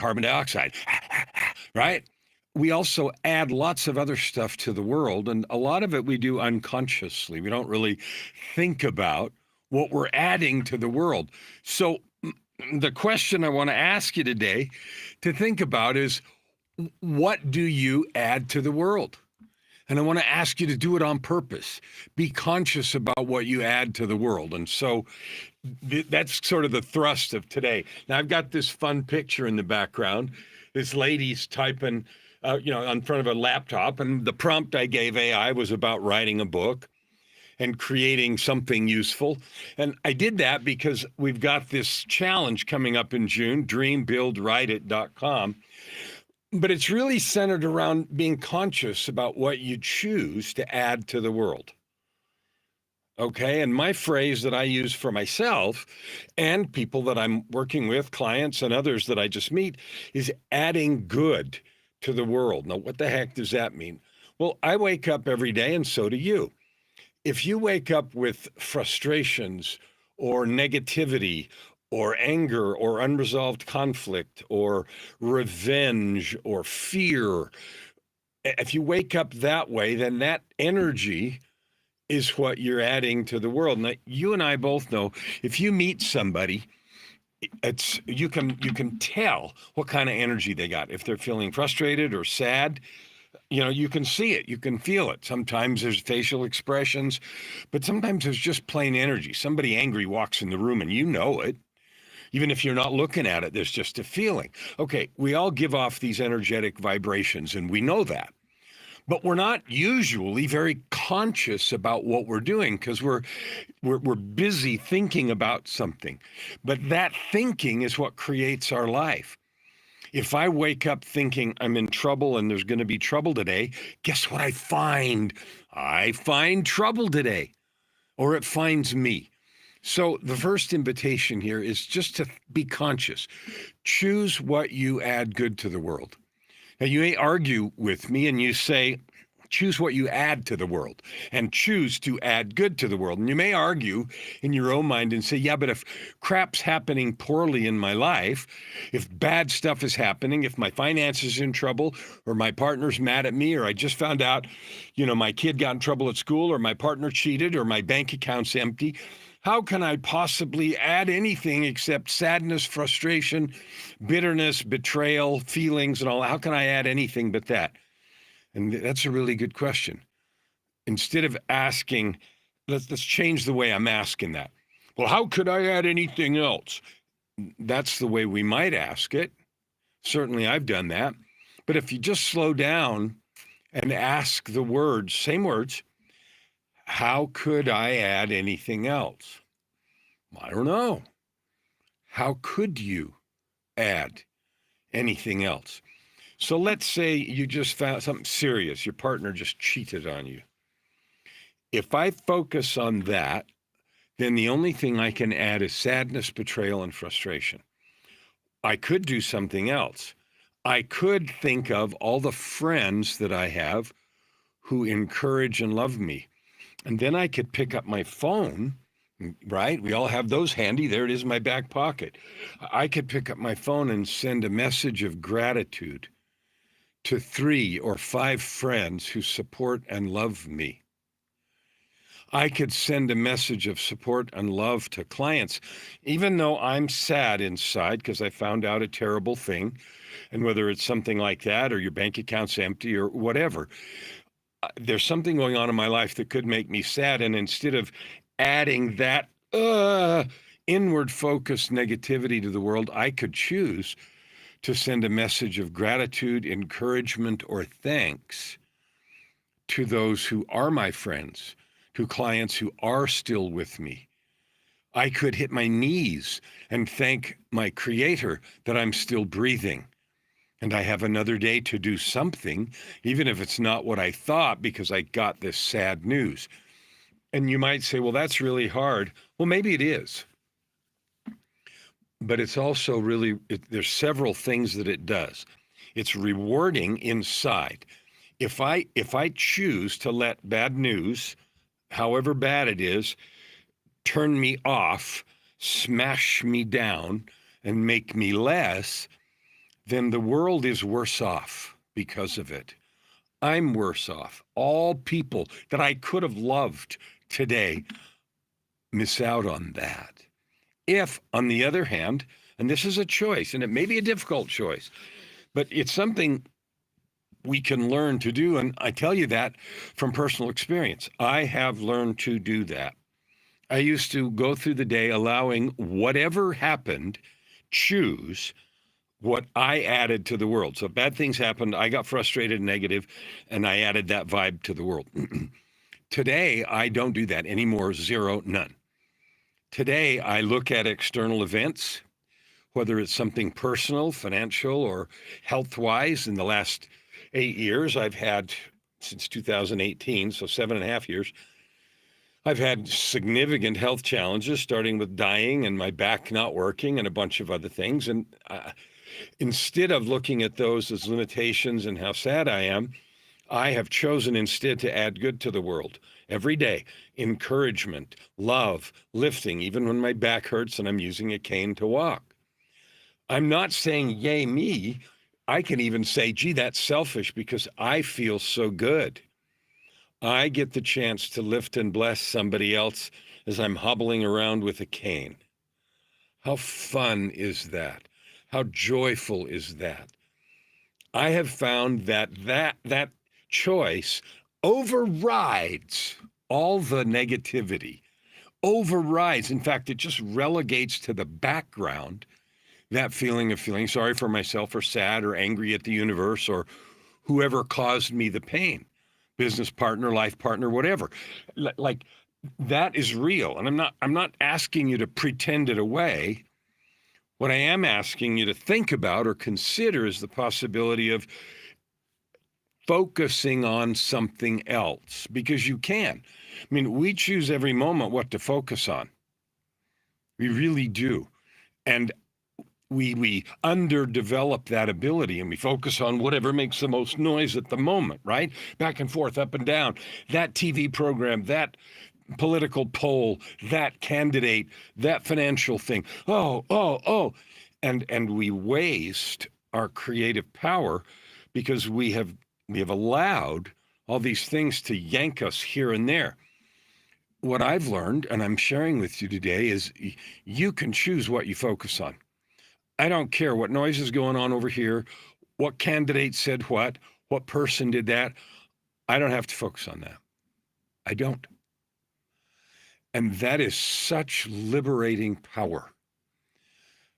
carbon dioxide, right? We also add lots of other stuff to the world, and a lot of it we do unconsciously. We don't really think about what we're adding to the world. So, the question I want to ask you today to think about is, what do you add to the world? And I want to ask you to do it on purpose. Be conscious about what you add to the world. And so that's sort of the thrust of today. Now, I've got this fun picture in the background. This lady's typing, in front of a laptop. And the prompt I gave AI was about writing a book and creating something useful. And I did that because we've got this challenge coming up in June, dreambuildwriteit.com. But it's really centered around being conscious about what you choose to add to the world. Okay. And my phrase that I use for myself and people that I'm working with, clients and others that I just meet, is adding good to the world. Now, what the heck does that mean? Well, I wake up every day, and so do you. If you wake up with frustrations or negativity or anger or unresolved conflict or revenge or fear, if you wake up that way, then that energy is what you're adding to the world. Now, you and I both know if you meet somebody, you can tell what kind of energy they got. If they're feeling frustrated or sad, you can see it, you can feel it. Sometimes there's facial expressions, but sometimes there's just plain energy. Somebody angry walks in the room and you know it. Even if you're not looking at it, there's just a feeling. Okay, we all give off these energetic vibrations, and we know that. But we're not usually very conscious about what we're doing because we're busy thinking about something. But that thinking is what creates our life. If I wake up thinking I'm in trouble and there's going to be trouble today, guess what I find? I find trouble today, or it finds me. So the first invitation here is just to be conscious. Choose what you add good to the world. Now, you may argue with me and you say, choose what you add to the world and choose to add good to the world. And you may argue in your own mind and say, yeah, but if crap's happening poorly in my life, if bad stuff is happening, if my finances are in trouble, or my partner's mad at me, or I just found out, my kid got in trouble at school, or my partner cheated, or my bank account's empty, how can I possibly add anything except sadness, frustration, bitterness, betrayal, feelings, and all? How can I add anything but that? And that's a really good question. Instead of asking, let's change the way I'm asking that. Well, how could I add anything else? That's the way we might ask it. Certainly I've done that. But if you just slow down and ask the words, same words, how could I add anything else? I don't know. How could you add anything else? So let's say you just found something serious. Your partner just cheated on you. If I focus on that, then the only thing I can add is sadness, betrayal, and frustration. I could do something else. I could think of all the friends that I have who encourage and love me. And then I could pick up my phone, right? We all have those handy. There it is in my back pocket. I could pick up my phone and send a message of gratitude to 3 or 5 friends who support and love me. I could send a message of support and love to clients, even though I'm sad inside because I found out a terrible thing. And whether it's something like that or your bank account's empty or whatever, there's something going on in my life that could make me sad. And instead of adding that inward focused negativity to the world, I could choose to send a message of gratitude, encouragement, or thanks to those who are my friends, to clients who are still with me. I could hit my knees and thank my Creator that I'm still breathing. And I have another day to do something, even if it's not what I thought, because I got this sad news. And you might say, well, that's really hard. Well, maybe it is. But it's also there's several things that it does. It's rewarding inside. If I choose to let bad news, however bad it is, turn me off, smash me down, and make me less, then the world is worse off because of it. I'm worse off. All people that I could have loved today miss out on that. If, on the other hand, and this is a choice, and it may be a difficult choice, but it's something we can learn to do. And I tell you that from personal experience. I have learned to do that. I used to go through the day allowing whatever happened, choose what I added to the world. So if bad things happened, I got frustrated and negative, and I added that vibe to the world. Today, I don't do that anymore. Zero, none. Today, I look at external events, whether it's something personal, financial, or health-wise. In the last 8 years, I've had, since 2018, so 7.5 years, I've had significant health challenges, starting with dying and my back not working and a bunch of other things. And instead of looking at those as limitations and how sad I am, I have chosen instead to add good to the world every day. Encouragement, love, lifting, even when my back hurts and I'm using a cane to walk. I'm not saying, yay, me. I can even say, gee, that's selfish because I feel so good. I get the chance to lift and bless somebody else as I'm hobbling around with a cane. How fun is that? How joyful is that? I have found that choice overrides all the negativity, overrides. In fact, it just relegates to the background that feeling of feeling sorry for myself or sad or angry at the universe or whoever caused me the pain. Business partner, life partner, whatever. Like that is real. And I'm not asking you to pretend it away. What I am asking you to think about or consider is the possibility of focusing on something else, because you can. I mean, we choose every moment what to focus on. We really do. And we underdevelop that ability, and we focus on whatever makes the most noise at the moment, right? Back and forth, up and down. That TV program, that political poll, that candidate, that financial thing. Oh. And we waste our creative power because we have allowed all these things to yank us here and there. What I've learned, and I'm sharing with you today, is you can choose what you focus on. I don't care what noise is going on over here, what candidate said what person did that. I don't have to focus on that. I don't. And that is such liberating power.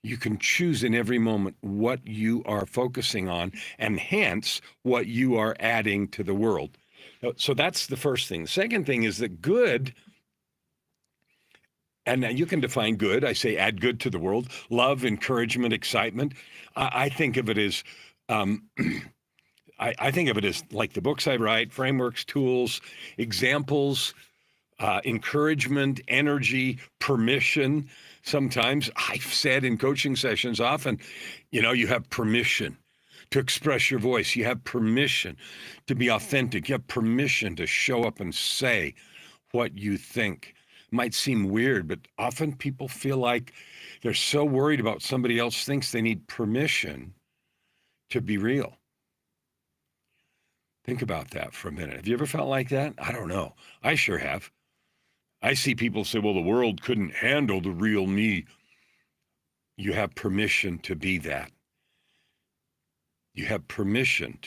You can choose in every moment what you are focusing on, and hence what you are adding to the world. So that's the first thing. The second thing is that good, and now you can define good. I say add good to the world. Love, encouragement, excitement. I think of it as, I think of it as like the books I write, frameworks, tools, examples, encouragement, energy, permission. Sometimes I've said in coaching sessions often, you have permission to express your voice. You have permission to be authentic. You have permission to show up and say what you think. Might seem weird, but often people feel like they're so worried about somebody else thinks they need permission to be real. Think about that for a minute. Have you ever felt like that? I don't know. I sure have. I see people say, well, the world couldn't handle the real me. You have permission to be that. You have permission.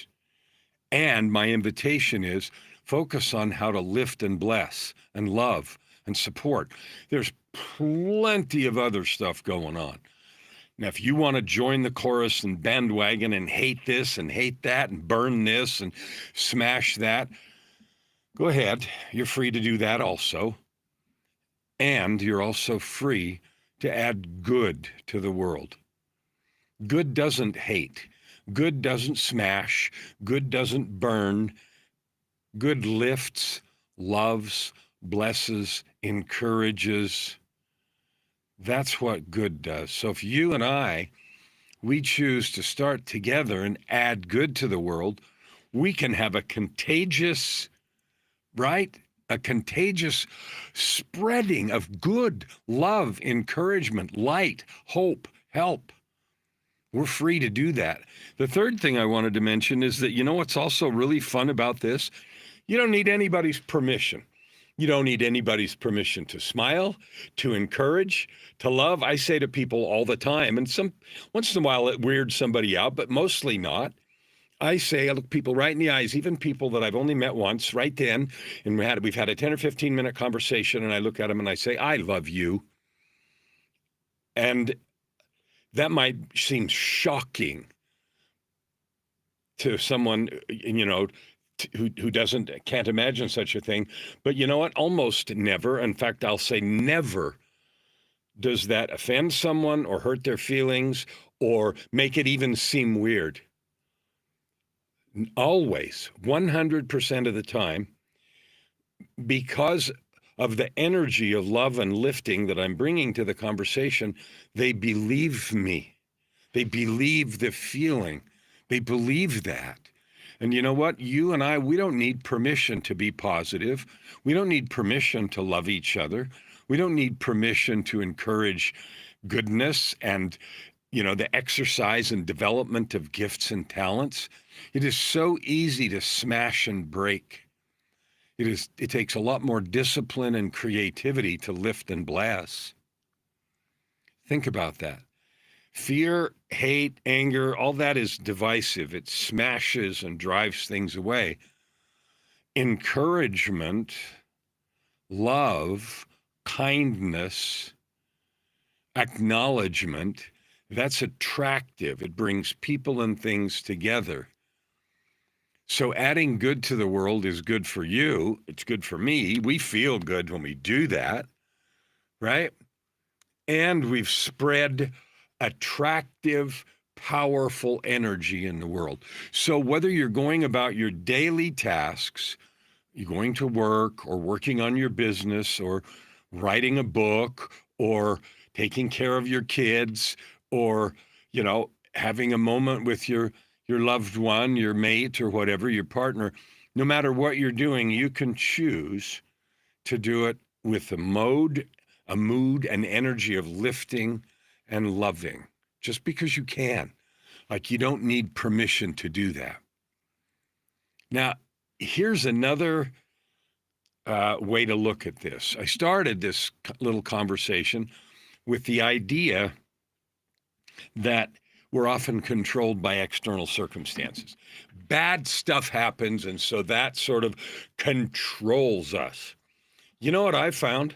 And my invitation is focus on how to lift and bless and love and support. There's plenty of other stuff going on. Now, if you want to join the chorus and bandwagon and hate this and hate that and burn this and smash that, go ahead. You're free to do that also. And you're also free to add good to the world. Good doesn't hate. Good doesn't smash. Good doesn't burn. Good lifts, loves, blesses, encourages. That's what good does. So if you and we choose to start together and add good to the world, we can have a contagious, right? A contagious spreading of good, love, encouragement, light, hope, help. We're free to do that. The third thing I wanted to mention is that, you know what's also really fun about this? You don't need anybody's permission. You don't need anybody's permission to smile, to encourage, to love. I say to people all the time, and once in a while it weirds somebody out, but mostly not. I say, I look people right in the eyes, even people that I've only met once, right then, and we've had a 10 or 15-minute conversation, and I look at them and I say, I love you. And that might seem shocking to someone, who can't imagine such a thing. But you know what? Almost never, in fact, I'll say never, does that offend someone or hurt their feelings or make it even seem weird. Always, 100% of the time, because of the energy of love and lifting that I'm bringing to the conversation, they believe me. They believe the feeling. They believe that. And you know what? You and I, we don't need permission to be positive. We don't need permission to love each other. We don't need permission to encourage goodness and, the exercise and development of gifts and talents. It is so easy to smash and break. It takes a lot more discipline and creativity to lift and bless. Think about that. Fear, hate, anger, all that is divisive. It smashes and drives things away. Encouragement, love, kindness, acknowledgement, that's attractive. It brings people and things together. So adding good to the world is good for you. It's good for me. We feel good when we do that, right? And we've spread attractive, powerful energy in the world. So whether you're going about your daily tasks, you're going to work or working on your business or writing a book or taking care of your kids or, having a moment with your loved one, your mate or whatever, your partner, no matter what you're doing, you can choose to do it with a mood, and energy of lifting and loving, just because you can. Like, you don't need permission to do that. Now, here's another way to look at this. I started this little conversation with the idea that we're often controlled by external circumstances. Bad stuff happens, and so that sort of controls us. You know what I found?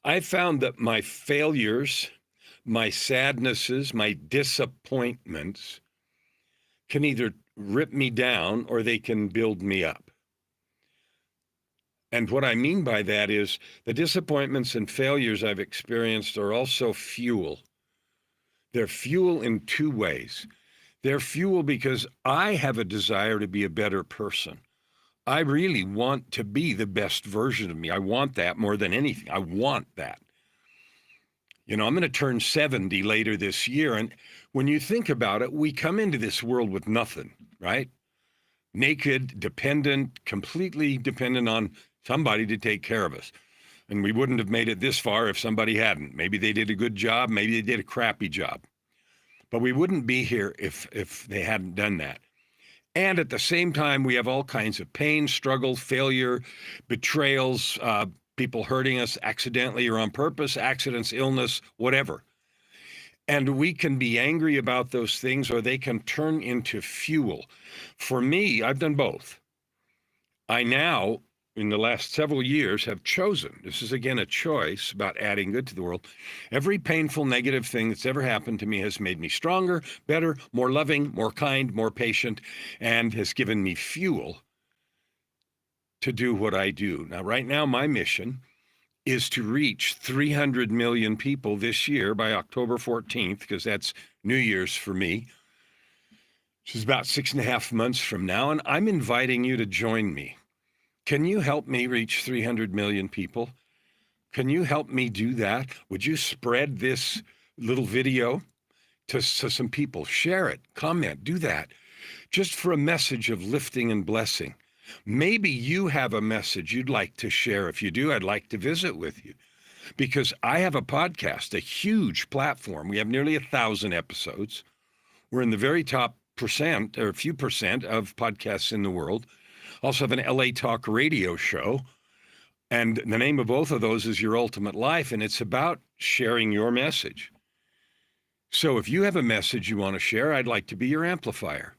I found that my failures, my sadnesses, my disappointments can either rip me down or they can build me up. And what I mean by that is the disappointments and failures I've experienced are also fuel. They're fuel in two ways. They're fuel because I have a desire to be a better person. I really want to be the best version of me. I want that more than anything. I want that. I'm going to turn 70 later this year. And when you think about it, we come into this world with nothing, right? Naked, dependent, completely dependent on somebody to take care of us. And we wouldn't have made it this far if somebody hadn't. Maybe they did a good job. Maybe they did a crappy job. But we wouldn't be here if they hadn't done that. And at the same time, we have all kinds of pain, struggle, failure, betrayals, people hurting us accidentally or on purpose, accidents, illness, whatever. And we can be angry about those things, or they can turn into fuel. For me, I've done both. I now, in the last several years, have chosen, this is again a choice about adding good to the world. Every painful, negative thing that's ever happened to me has made me stronger, better, more loving, more kind, more patient, and has given me fuel to do what I do. Now, right now, my mission is to reach 300 million people this year by October 14th, because that's New Year's for me, which is about 6.5 months from now. And I'm inviting you to join me. Can you help me reach 300 million people? Can you help me do that? Would you spread this little video to some people? Share it, comment, do that, just for a message of lifting and blessing. Maybe you have a message you'd like to share. If you do, I'd like to visit with you, because I have a podcast, a huge platform. We have nearly 1,000 episodes. We're in the very top percent or a few percent of podcasts in the world. Also have an LA Talk radio show. And the name of both of those is Your Ultimate Life, and it's about sharing your message. So if you have a message you want to share, I'd like to be your amplifier.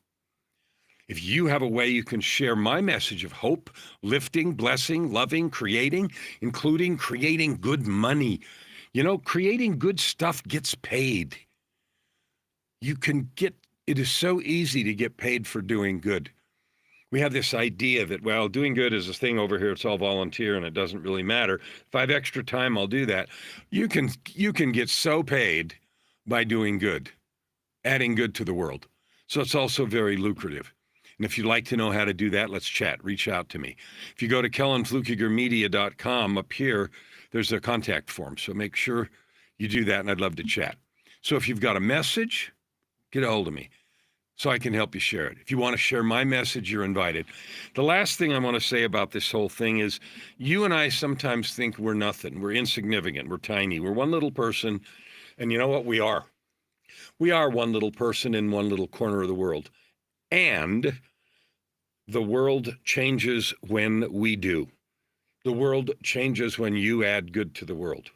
If you have a way you can share my message of hope, lifting, blessing, loving, creating, including creating good money. You know, creating good stuff gets paid. It is so easy to get paid for doing good. We have this idea that, well, doing good is a thing over here. It's all volunteer and it doesn't really matter. If I have extra time, I'll do that. You can get so paid by doing good, adding good to the world. So it's also very lucrative. And if you'd like to know how to do that, let's chat. Reach out to me. If you go to KellenFlukigerMedia.com, up here, there's a contact form. So make sure you do that, and I'd love to chat. So if you've got a message, get a hold of me so I can help you share it. If you want to share my message, you're invited. The last thing I want to say about this whole thing is you and I sometimes think we're nothing. We're insignificant. We're tiny. We're one little person. And you know what? We are. We are one little person in one little corner of the world. And the world changes when we do. The world changes when you add good to the world.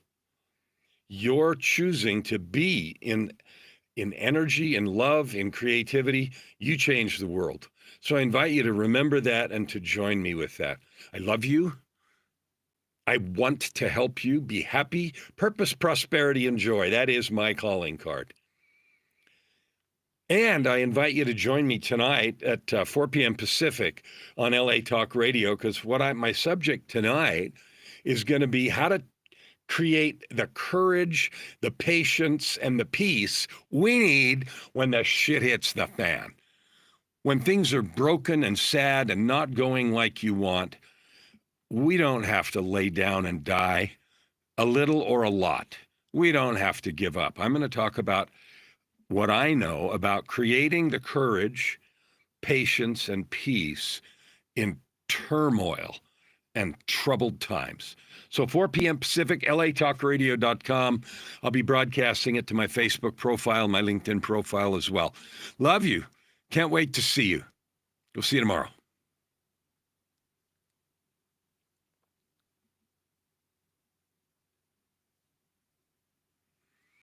You're choosing to be in energy, in love, in creativity. You change the world. So I invite you to remember that and to join me with that. I love you. I want to help you be happy. Purpose, prosperity, and joy. That is my calling card. And I invite you to join me tonight at 4 p.m. Pacific on LA Talk Radio, because my subject tonight is going to be how to create the courage, the patience, and the peace we need when the shit hits the fan. When things are broken and sad and not going like you want, we don't have to lay down and die, a little or a lot. We don't have to give up. I'm going to talk about what I know about creating the courage, patience, and peace in turmoil and troubled times. So 4 p.m. Pacific, latalkradio.com. I'll be broadcasting it to my Facebook profile, my LinkedIn profile as well. Love you. Can't wait to see you. We'll see you tomorrow.